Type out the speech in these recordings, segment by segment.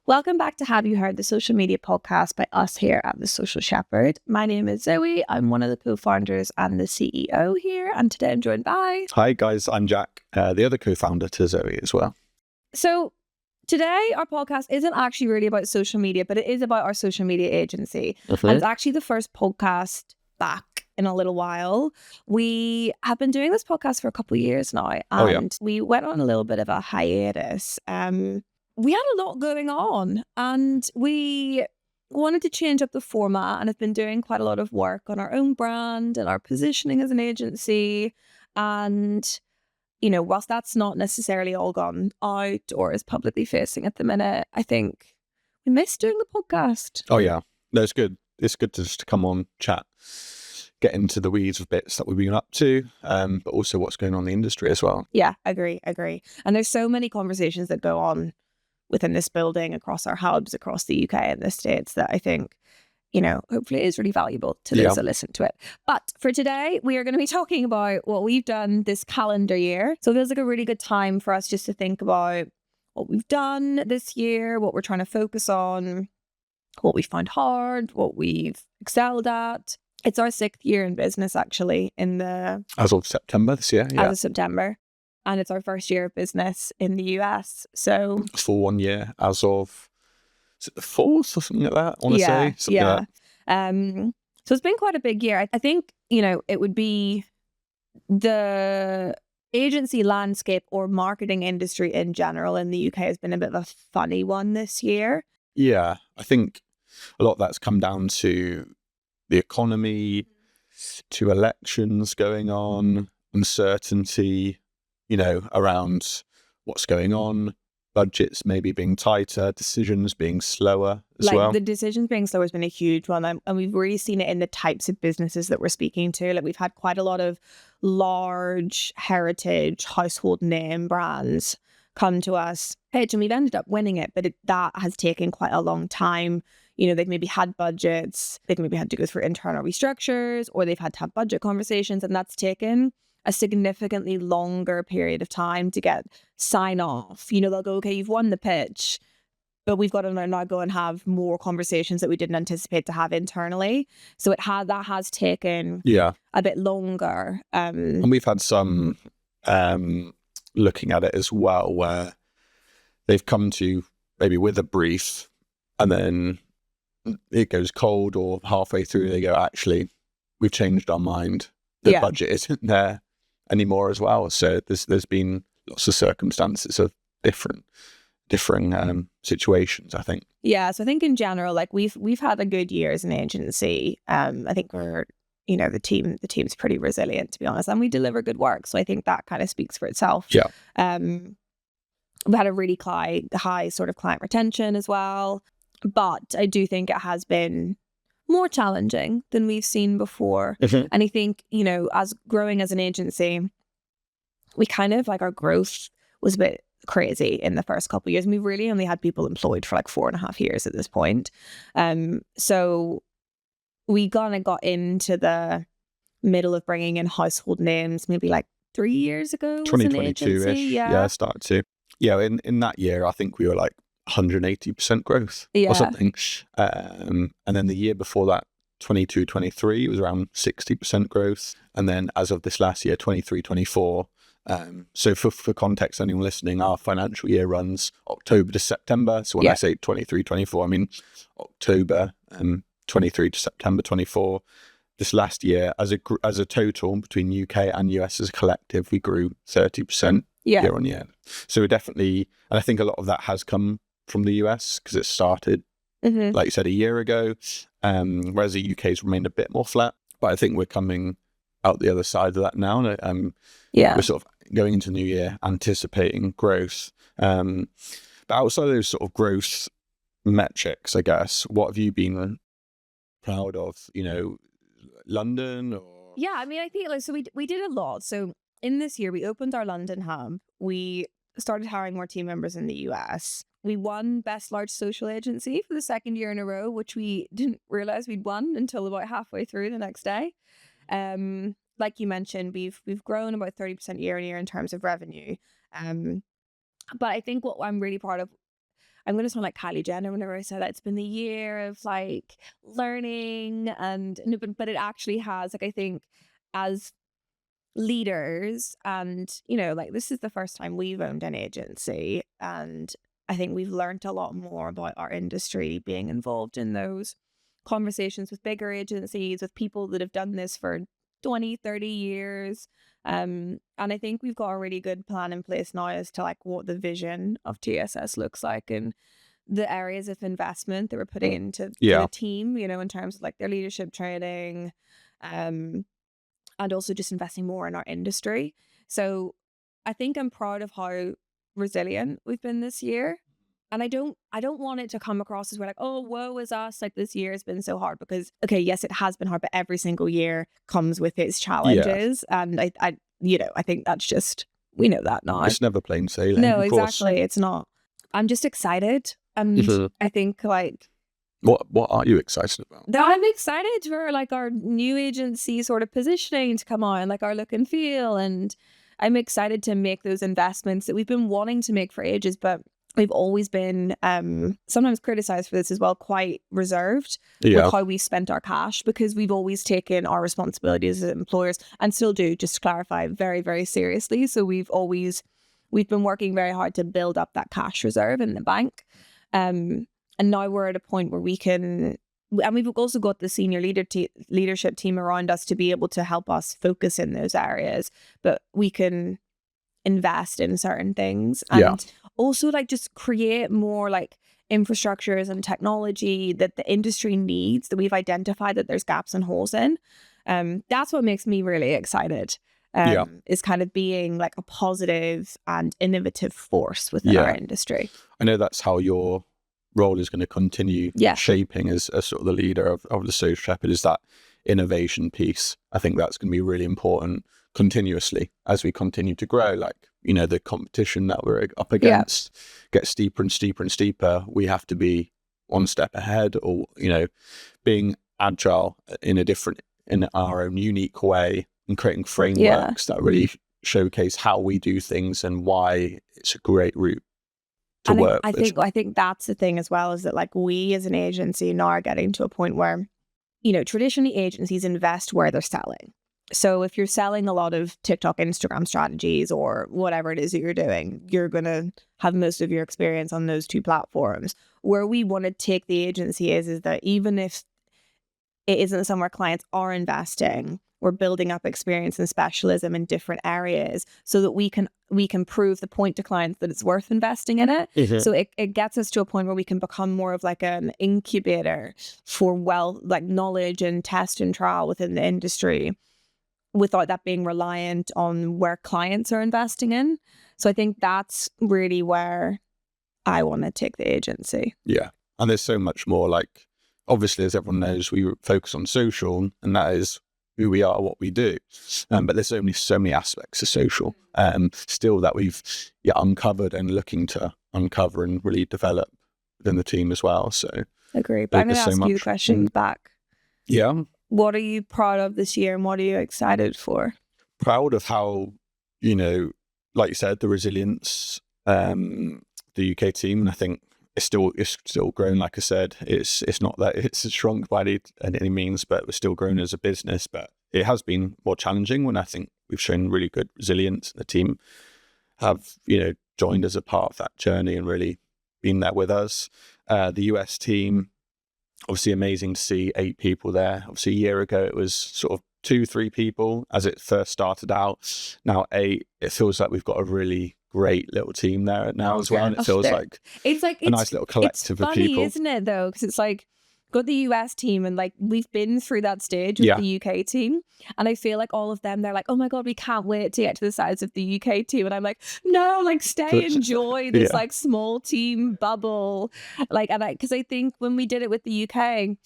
Welcome back to Have You Heard, the social media podcast by us here at The Social Shepherd. My name is Zoe. I'm one of the co-founders and the CEO here. And today I'm joined by... Hi guys, I'm Jack, the other co-founder to Zoe as well. So today our podcast isn't actually really about social media, but it is about our social media agency. Mm-hmm. And it's actually the first podcast back in a little while. We have been doing this podcast for a couple of years now. And we went on a little bit of a hiatus. We had a lot going on and we wanted to change up the format and have been doing quite a lot of work on our own brand and our positioning as an agency. And, you know, whilst that's not necessarily all gone out or is publicly facing at the minute, I think we miss doing the podcast. Oh yeah, no, it's good. It's good to just come on, chat, get into the weeds of bits that we've been up to, but also what's going on in the industry as well. Yeah, agree. And there's so many conversations that go on within this building, across our hubs, across the UK and the States, that I think, you know, hopefully is really valuable to those that listen to it. But for today, we are going to be talking about what we've done this calendar year. So it feels like a really good time for us just to think about what we've done this year, what we're trying to focus on, what we found hard, what we've excelled at. It's our 6th year in business, actually, as of September this year. As of September. And it's our first year of business in the US. So for 1 year as of, is it the 4th or something like that? I want to say something like that. So it's been quite a big year. I think, you know, it would be the agency landscape or marketing industry in general in the UK has been a bit of a funny one this year. Yeah, I think a lot of that's come down to the economy, to elections going on, uncertainty, you know, around what's going on, budgets maybe being tighter, decisions being slower as well. The decisions being slower has been a huge one. And we've really seen it in the types of businesses that we're speaking to. Like, we've had quite a lot of large heritage household name brands come to us, pitch, and we've ended up winning it. But that has taken quite a long time. You know, they've maybe had budgets, they've maybe had to go through internal restructures, or they've had to have budget conversations, and that's taken a significantly longer period of time to get sign off. You know, they'll go, okay, you've won the pitch, but we've got to now go and have more conversations that we didn't anticipate to have internally. So that has taken a bit longer. And we've had some looking at it as well, where they've come to maybe with a brief and then it goes cold, or halfway through they go, actually, we've changed our mind. The budget isn't there anymore as well. So there's been lots of circumstances of different situations, I think. Yeah, so I think in general, like we've had a good year as an agency. I think we're, you know, the team's pretty resilient, to be honest, and we deliver good work. So I think that kind of speaks for itself. Yeah. We had a really high sort of client retention as well, but I do think it has been more challenging than we've seen before. Mm-hmm. And I think, you know, as growing as an agency, we kind of, like, our growth was a bit crazy in the first couple of years, and we really only had people employed for like 4.5 years at this point. So we kind of got into the middle of bringing in household names maybe like 3 years ago. 2022-ish. Yeah, started to. Yeah, in that year, I think we were like 180% growth or something. And then the year before that, 22-23, it was around 60% growth. And then as of this last year, 23-24. So for context, anyone listening, our financial year runs October to September. So when I say 23-24, I mean October 23 to September 24. This last year, as a total between UK and US as a collective, we grew 30% year on year. So we're definitely, and I think a lot of that has come from the US because it started, like you said, a year ago, whereas the UK's remained a bit more flat. But I think we're coming out the other side of that now. We're sort of going into the new year anticipating growth. But outside of those sort of growth metrics, I guess, what have you been proud of? You know, London or? Yeah, I mean, I think so we did a lot. So in this year, we opened our London hub. We started hiring more team members in the US. We won Best Large Social Agency for the second year in a row, which we didn't realize we'd won until about halfway through the next day. Like you mentioned, we've grown about 30% year on year in terms of revenue. But I think what I'm really proud of, I'm going to sound like Kylie Jenner whenever I say that. It's been the year of like learning and, no, but it actually has, like, I think as leaders and, you know, like this is the first time we've owned an agency, and I think we've learned a lot more about our industry being involved in those conversations with bigger agencies, with people that have done this for 20, 30 years. And I think we've got a really good plan in place now as to like what the vision of TSS looks like and the areas of investment that we're putting into for the team, you know, in terms of like their leadership training, and also just investing more in our industry. So I think I'm proud of how resilient we've been this year. And I don't want it to come across as we're like, oh, woe is us, like this year has been so hard, because okay, yes, it has been hard, but every single year comes with its challenges. And I you know, I think that's just, we know that now. It's never plain sailing. No, exactly. It's not. I'm just excited. And I think like, what are you excited about? I'm excited for like our new agency sort of positioning to come on, like our look and feel. And I'm excited to make those investments that we've been wanting to make for ages, but we've always been sometimes criticized for this as well, quite reserved with how we spent our cash, because we've always taken our responsibilities as employers, and still do, just to clarify, very, very seriously. So we've been working very hard to build up that cash reserve in the bank. And now we're at a point where we can, and we've also got the senior leadership team around us to be able to help us focus in those areas, but we can invest in certain things and also like just create more like infrastructures and technology that the industry needs, that we've identified that there's gaps and holes in. That's what makes me really excited. Is kind of being like a positive and innovative force within our industry. I know that's how your role is going to continue shaping as sort of the leader of the Social Shepherd, is that innovation piece. I think that's going to be really important continuously as we continue to grow. Like, you know, the competition that we're up against gets steeper and steeper and steeper. We have to be one step ahead, or, you know, being agile in our own unique way, and creating frameworks that really showcase how we do things and why it's a great route to work with. I think that's the thing as well, is that like we as an agency now are getting to a point where, you know, traditionally agencies invest where they're selling. So if you're selling a lot of TikTok, Instagram strategies, or whatever it is that you're doing, you're going to have most of your experience on those two platforms. Where we want to take the agency is that even if it isn't somewhere clients are investing, we're building up experience and specialism in different areas so that we can prove the point to clients that it's worth investing in it. So it gets us to a point where we can become more of like an incubator for knowledge and test and trial within the industry, without that being reliant on where clients are investing in. So I think that's really where I want to take the agency. Yeah. And there's so much more, like, obviously, as everyone knows, we focus on social, and that is who we are, what we do. But there's only so many aspects of social still that we've uncovered and looking to uncover and really develop within the team as well. So agree. But I'm going to ask you the question back. Yeah. What are you proud of this year, and what are you excited for? Proud of how, you know, like you said, the resilience, the UK team, and I think it's still growing. Like I said, it's not that it's shrunk by any means, but we're still growing as a business. But it has been more challenging when I think we've shown really good resilience. The team have, you know, joined as a part of that journey and really been there with us. The US team, obviously amazing to see 8 people there. Obviously a year ago it was sort of 2-3 people as it first started out. Now 8. It feels like we've got a really great little team there now as well. And it feels like it's a nice little collective of people. It's funny, isn't it, though? Because it's like, got the US team, and like we've been through that stage with the UK team, and I feel like all of them, they're like, oh my god, we can't wait to get to the size of the UK team, and I'm like, no, like stay, enjoy this like small team bubble, like, and because I think when we did it with the UK,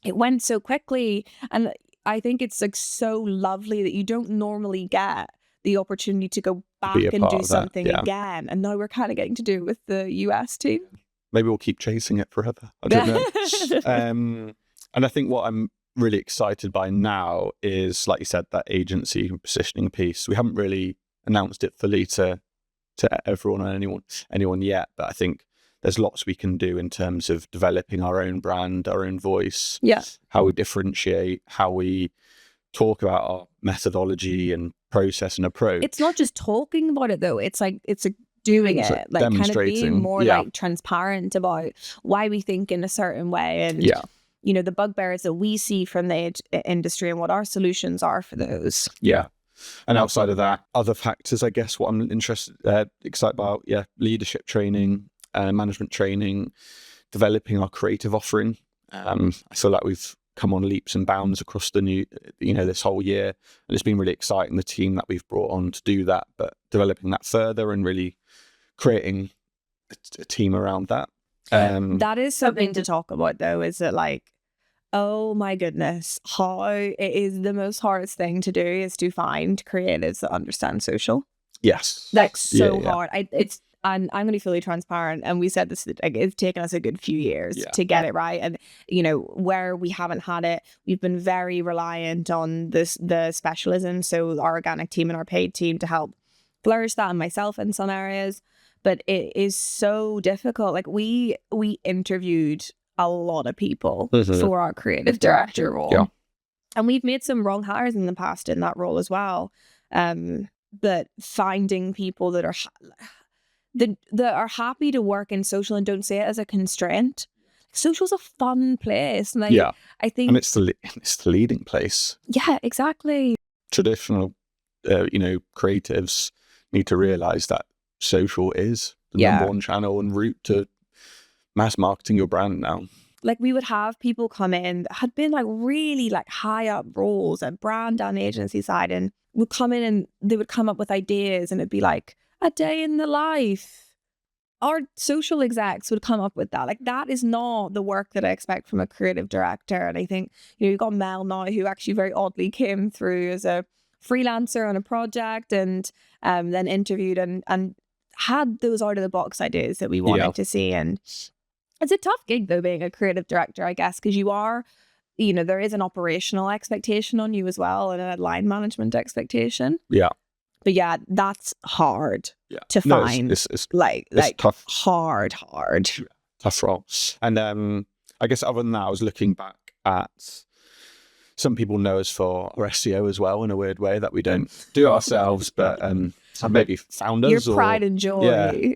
it went so quickly, and I think it's like so lovely that you don't normally get the opportunity to go back and do something again, and now we're kind of getting to do it with the US team. Maybe we'll keep chasing it forever. I don't know. And I think what I'm really excited by now is, like you said, that agency positioning piece. We haven't really announced it fully to everyone or anyone yet, but I think there's lots we can do in terms of developing our own brand, our own voice, how we differentiate, how we talk about our methodology and process and approach. It's not just talking about it though. It's like doing it, like kind of being more like transparent about why we think in a certain way, and you know, the bugbears that we see from the industry and what our solutions are for those. And outside of that, other factors, I guess, what I'm excited about, leadership training, management training, developing our creative offering. I feel like we've come on leaps and bounds across the new, this whole year, and it's been really exciting, the team that we've brought on to do that, but developing that further and really creating a team around that. That is something to talk about though, is that like, oh my goodness, how it is the most hardest thing to do is to find creatives that understand social. Yes. Like so hard. I'm going to be fully transparent, and we said this, like, it's taken us a good few years to get it right. And, you know, where we haven't had it, we've been very reliant on the specialism. So our organic team and our paid team to help flourish that, and myself in some areas. But it is so difficult. Like we interviewed a lot of people for our creative director role. And we've made some wrong hires in the past in that role as well. But finding people that are happy to work in social and don't see it as a constraint. Social's a fun place. Like, I think, and it's the leading place. Yeah, exactly. Traditional, creatives need to realize that social is the number one channel and route to mass marketing your brand now. Like, we would have people come in that had been like really like high up roles at brand and agency side, and would come in and they would come up with ideas, and it'd be like a day in the life. Our social execs would come up with that. Like, that is not the work that I expect from a creative director. And I think, you've got Mel now, who actually very oddly came through as a freelancer on a project, and then interviewed and had those out of the box ideas that we wanted to see. And it's a tough gig though, being a creative director, I guess, because you are, there is an operational expectation on you as well, and a line management expectation. But yeah, that's hard to find. It's tough. Hard. Tough role. And I guess other than that, I was looking back at, some people know us for our SEO as well, in a weird way that we don't do ourselves, but maybe founders, your pride and joy,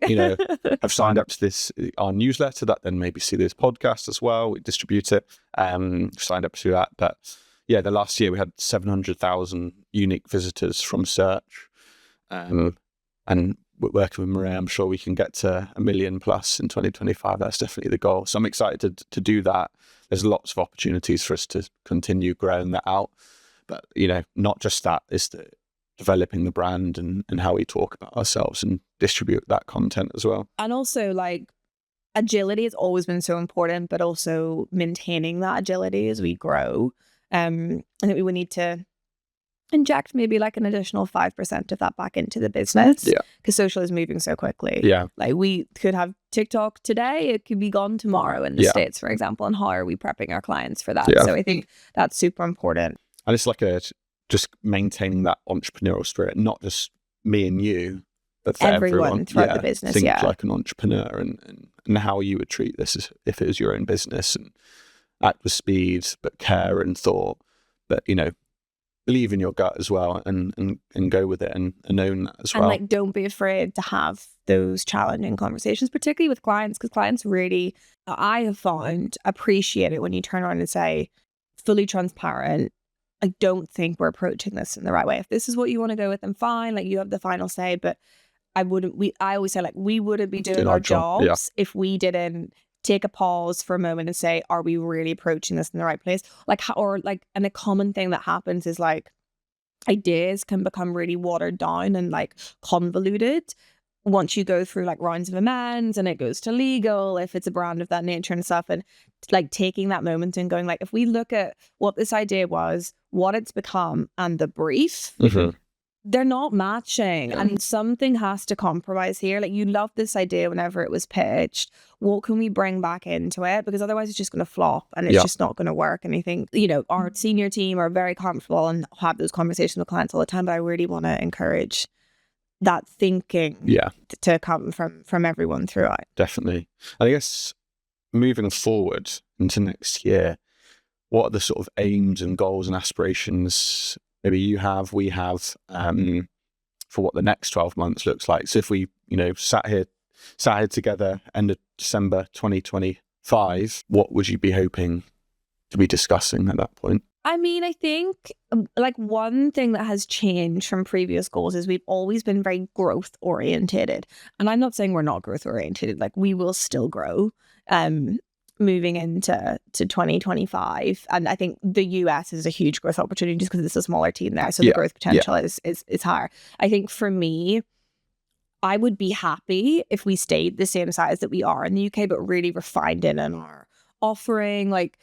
have signed up to our newsletter, that then maybe see this podcast as well. We distribute it, signed up to that. But the last year we had 700,000 unique visitors from search, and we're working with Maria. I'm sure we can get to 1 million plus in 2025. That's definitely the goal. So I'm excited to do that. There's lots of opportunities for us to continue growing that out. But, not just that, it's developing the brand and how we talk about ourselves and distribute that content as well. And also, like, agility has always been so important, but also maintaining that agility as we grow. I think we would need to inject maybe like an additional 5% of that back into the business, because social is moving so quickly. Like, we could have TikTok today, it could be gone tomorrow in the States, for example. And how are we prepping our clients for that? So I think that's super important. And it's like just maintaining that entrepreneurial spirit, not just me and you, but for everyone throughout the business. Think like an entrepreneur, and how you would treat this as if it was your own business, and act with speed, but care and thought, but believe in your gut as well, and go with it, and own that as well. And like, don't be afraid to have those challenging conversations, particularly with clients, because clients really, I have found, appreciate it when you turn around and say, fully transparent, I don't think we're approaching this in the right way. If this is what you want to go with, then fine, like, you have the final say. But I always say, like, we wouldn't be doing our jobs if we didn't take a pause for a moment and say, are we really approaching this in the right place? And a common thing that happens is, like, ideas can become really watered down and like convoluted once you go through like rounds of amends, and it goes to legal if it's a brand of that nature and stuff. And like, taking that moment and going, like, if we look at what this idea was, what it's become, and the brief, they're not matching, and something has to compromise here. Like, you loved this idea whenever it was pitched. What can we bring back into it? Because otherwise it's just going to flop, and it's just not going to work. And I think, our senior team are very comfortable and have those conversations with clients all the time, but I really want to encourage that thinking to come from everyone throughout. Definitely. I guess moving forward into next year, what are the sort of aims and goals and aspirations maybe we have for what the next 12 months looks like? So if we, sat here together end of December 2025, what would you be hoping to be discussing at that point? I mean, I think like one thing that has changed from previous goals is we've always been very growth orientated. And I'm not saying we're not growth orientated, like we will still grow moving into 2025. And I think the US is a huge growth opportunity just because it's a smaller team there. So the growth potential is higher. I think for me, I would be happy if we stayed the same size that we are in the UK, but really refined in our offering, like,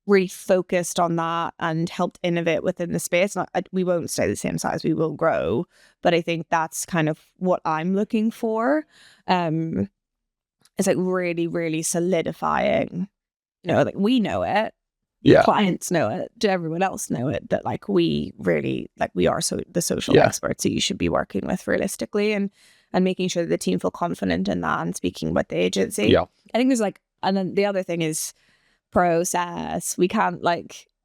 really focused on that and helped innovate within the space. We won't stay the same size, we will grow. But I think that's kind of what I'm looking for. It's like really, really solidifying, like we know it. Clients know it. Do everyone else know it? That like we really, like we are the social experts that you should be working with realistically, and making sure that the team feel confident in that and speaking with the agency. Yeah. I think there's and then the other thing is process. We can't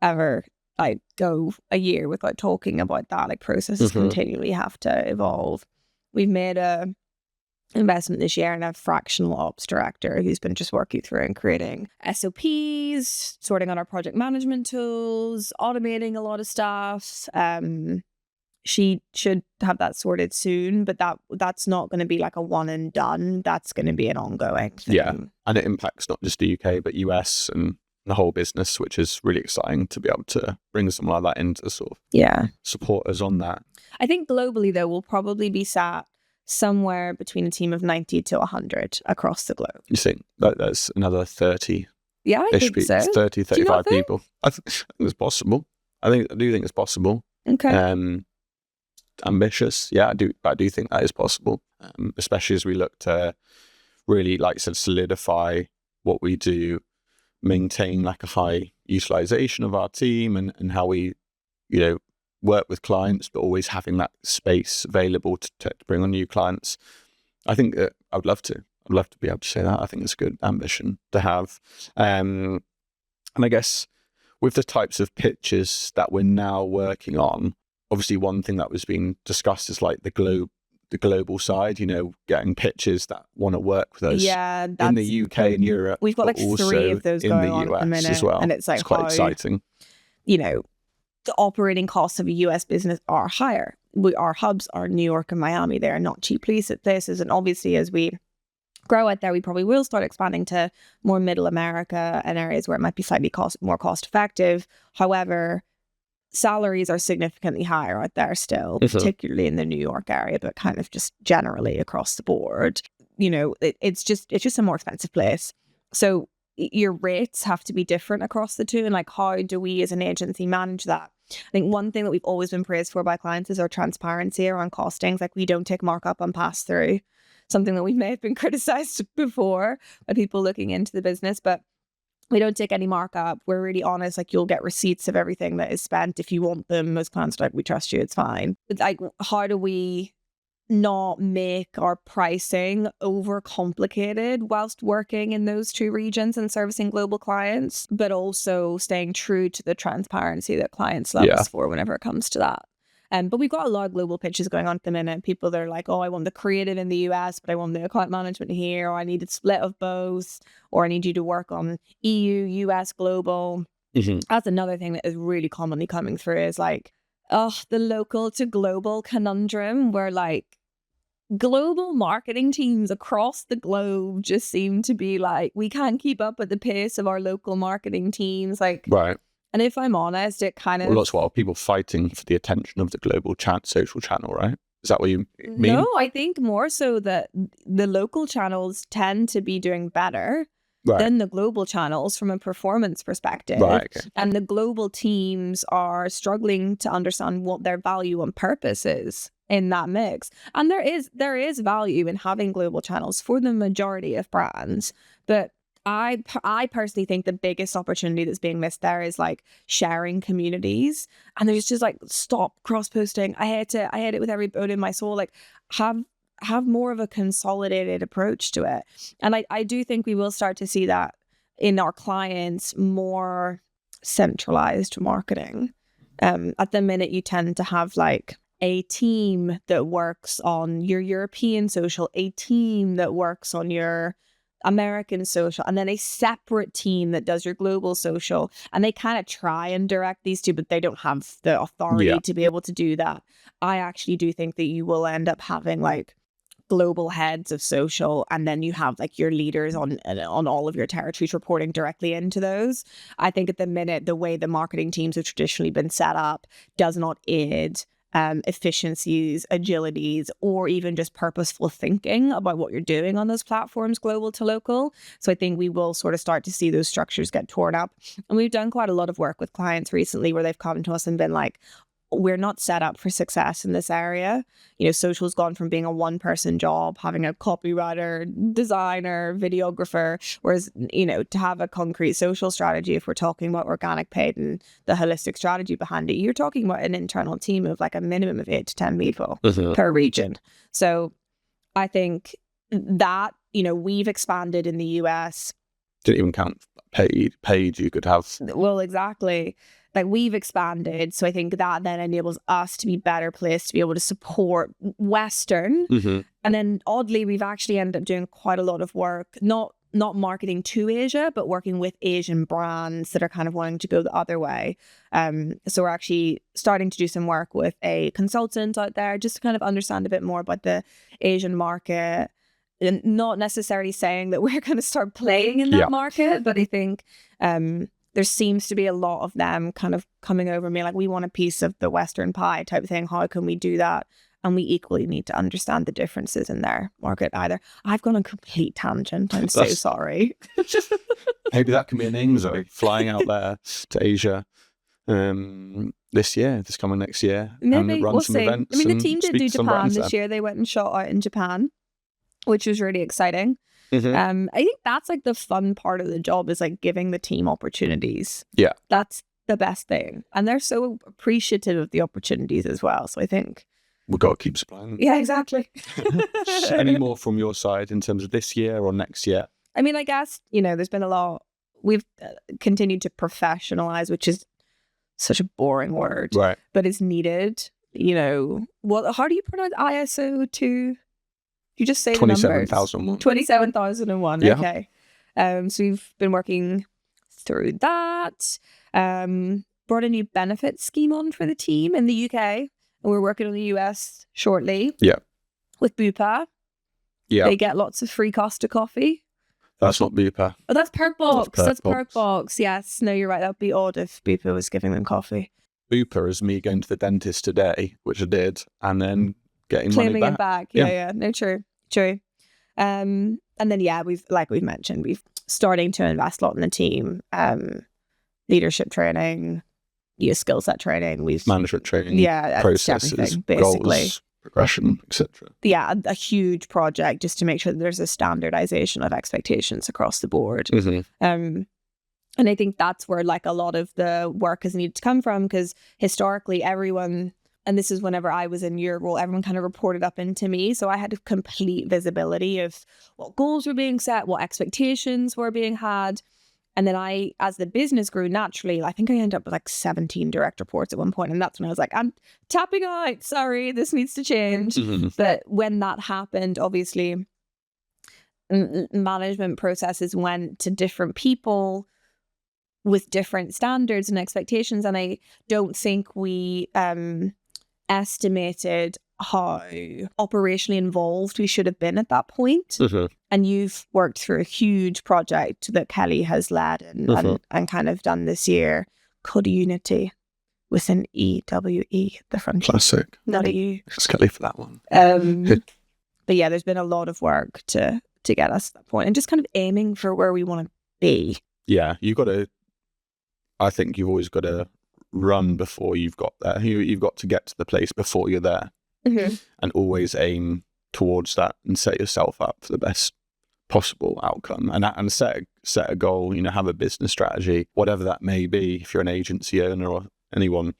ever go a year without talking about that. Like processes continually have to evolve. We've made a investment this year in a fractional ops director who's been just working through and creating SOPs, sorting out our project management tools, automating a lot of stuff. She should have that sorted soon, but that's not going to be like a one and done. That's going to be an ongoing thing. Yeah, and it impacts not just the UK, but US and the whole business, which is really exciting to be able to bring something like that in to sort of support us on that. I think globally, though, we'll probably be sat somewhere between a team of 90 to 100 across the globe. You think that's another 30? Yeah, I think so. 30, 35 people. I think it's possible. I do think it's possible. Okay. Ambitious, I do think that is possible, especially as we look to really, like I said, solidify what we do, maintain like a high utilization of our team, and how we work with clients, but always having that space available to bring on new clients. I think that I'd love to be able to say that. I think it's a good ambition to have, and I guess with the types of pitches that we're now working on, obviously one thing that was being discussed is like the global side, getting pitches that want to work with us in the UK and Europe. We've got like 3 of those going on at the minute as well. And it's like quite exciting. The operating costs of a US business are higher. Our hubs are New York and Miami. They are not cheap places. And obviously as we grow out there, we probably will start expanding to more middle America and areas where it might be slightly more cost effective. However, salaries are significantly higher out there still, particularly in the New York area, but kind of just generally across the board. It's just a more expensive place. So your rates have to be different across the two. And like, how do we as an agency manage that? I think one thing that we've always been praised for by clients is our transparency around costings. Like we don't take markup on pass through, something that we may have been criticized before by people looking into the business, but we don't take any markup. We're really honest. Like you'll get receipts of everything that is spent if you want them. As clients, like we trust you, it's fine. But like, how do we not make our pricing overcomplicated whilst working in those 2 regions and servicing global clients, but also staying true to the transparency that clients love us for whenever it comes to that? But we've got a lot of global pitches going on at the minute. People that are like, oh, I want the creative in the US, but I want the account management here, or I need a split of both, or I need you to work on EU, US, global. That's another thing that is really commonly coming through is like, the local to global conundrum, where like global marketing teams across the globe just seem to be like, we can't keep up at the pace of our local marketing teams. Like, right. And if I'm honest, it kind of... Well, lots of people fighting for the attention of the global social channel, right? Is that what you mean? No, I think more so that the local channels tend to be doing better than the global channels from a performance perspective. Right, okay. And the global teams are struggling to understand what their value and purpose is in that mix. And there is value in having global channels for the majority of brands, but I personally think the biggest opportunity that's being missed there is like sharing communities, and there's just like, stop cross-posting. I hate it with every bone in my soul. Like, have more of a consolidated approach to it. And I do think we will start to see that in our clients, more centralized marketing. At the minute, you tend to have like a team that works on your European social, a team that works on your American social, and then a separate team that does your global social. And they kind of try and direct these two, but they don't have the authority to be able to do that. I actually do think that you will end up having like global heads of social, and then you have like your leaders on all of your territories reporting directly into those. I think at the minute, the way the marketing teams have traditionally been set up does not aid efficiencies, agilities, or even just purposeful thinking about what you're doing on those platforms, global to local. So I think we will sort of start to see those structures get torn up. And we've done quite a lot of work with clients recently where they've come to us and been like, we're not set up for success in this area. You know, social's gone from being a one-person job, having a copywriter, designer, videographer, whereas, you know, to have a concrete social strategy, if we're talking about organic paid and the holistic strategy behind it, you're talking about an internal team of like a minimum of 8 to 10 people per region. So I think that, you know, we've expanded in the US. Didn't even count paid you could have. Well, exactly. Like, we've expanded. So I think that then enables us to be better placed to be able to support Western. And then oddly, we've actually ended up doing quite a lot of work, not marketing to Asia, but working with Asian brands that are kind of wanting to go the other way. So we're actually starting to do some work with a consultant out there just to kind of understand a bit more about the Asian market. And not necessarily saying that we're going to start playing in that market, but I think there seems to be a lot of them kind of coming over me like, we want a piece of the Western pie type of thing. How can we do that? And we equally need to understand the differences in their market either. I've gone on a complete tangent. I'm so sorry. Maybe that can be an aim, Zoe, flying out there to Asia this coming next year. Maybe, and run we'll some see. events. I mean, the team did do Japan this year. year. They went and shot out in Japan, which was really exciting. I think that's like the fun part of the job, is like giving the team opportunities. Yeah. That's the best thing. And they're so appreciative of the opportunities as well. So I think we've got to keep supplying. Yeah, exactly. Any more from your side in terms of this year or next year? I mean, I guess, you know, there's been a lot. We've continued to professionalize, which is such a boring word, right? But it's needed. You know, how do you pronounce ISO 2? You just say 27,001. 27,001. Yeah. Okay. So we've been working through that. Brought a new benefits scheme on for the team in the UK, and we're working on the US shortly. Yeah. With Bupa. Yeah. They get lots of free Costa coffee. That's not Bupa. Oh, that's Perkbox. That's Perkbox. Yes. No, you're right. That'd be odd if Bupa was giving them coffee. Bupa is me going to the dentist today, which I did, and then getting claiming money back. It back. Yeah. No, true. And then we've, like we've mentioned, we've starting to invest a lot in the team, leadership training, skill set training, we've management training, processes, basically, goals, progression, etc. Yeah, a huge project just to make sure that there's a standardization of expectations across the board. And I think that's where like a lot of the work has needed to come from, because historically everyone, and this is whenever I was in your role, everyone kind of reported up into me. So I had complete visibility of what goals were being set, what expectations were being had. And then I, as the business grew naturally, I think I ended up with like 17 direct reports at one point. And that's when I was like, I'm tapping out. Sorry, this needs to change. But when that happened, obviously, management processes went to different people with different standards and expectations. And I don't think we estimated how operationally involved we should have been at that point. And you've worked through a huge project that Kelly has led and kind of done this year, called Unity, with an EWE, the front. Classic. Not a U. It's Kelly for that one. But yeah, there's been a lot of work to get us to that point, and just kind of aiming for where we want to be. Yeah, I think you've always got to run before you've got there. You've got to get to the place before you're there, and always aim towards that and set yourself up for the best possible outcome, and set a goal, have a business strategy, whatever that may be. If you're an agency owner or anyone,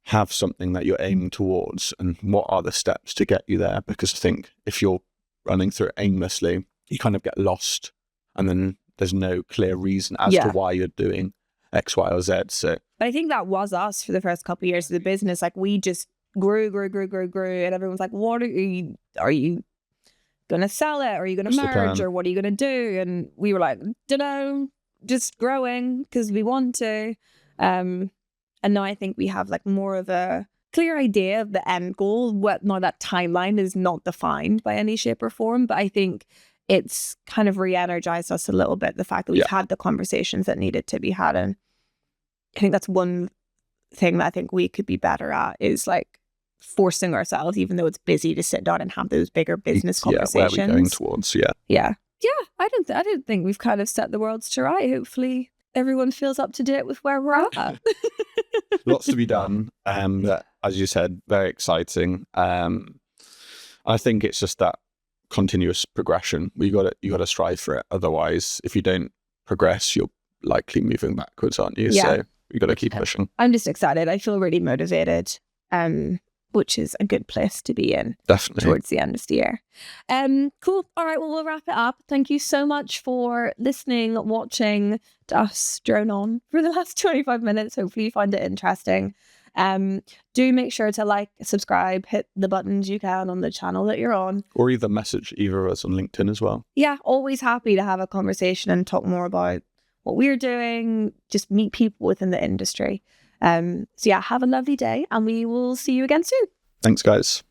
have something that you're aiming towards, and what are the steps to get you there. Because I think if you're running through it aimlessly, you kind of get lost, and then there's no clear reason as to why you're doing X, Y, or Z. So, but I think that was us for the first couple of years of the business. Like, we just grew, and everyone's like, "What are you gonna sell it? Or are you gonna merge? Or what are you gonna do?" And we were like, "Dunno, just growing because we want to." And now I think we have like more of a clear idea of the end goal. Now that timeline is not defined by any shape or form, but I think it's kind of re-energized us a little bit, the fact that we've had the conversations that needed to be had. And I think that's one thing that I think we could be better at, is like forcing ourselves, even though it's busy, to sit down and have those bigger business conversations. Where are we going towards? Yeah. I don't think we've kind of set the world to right. Hopefully everyone feels up to date with where we're at. Lots to be done. As you said, very exciting. I think it's just that continuous progression. You got to strive for it. Otherwise, if you don't progress, you're likely moving backwards, aren't you? Yeah. So you got to keep pushing. I'm just excited. I feel really motivated, which is a good place to be in. Definitely. Towards the end of the year. Cool. All right. Well, we'll wrap it up. Thank you so much for listening, watching us drone on for the last 25 minutes. Hopefully you find it interesting. Do make sure to like, subscribe, hit the buttons you can on the channel that you're on. Or either message either of us on LinkedIn as well. Yeah, always happy to have a conversation and talk more about what we're doing, just meet people within the industry. So yeah, have a lovely day, and we will see you again soon. Thanks, guys.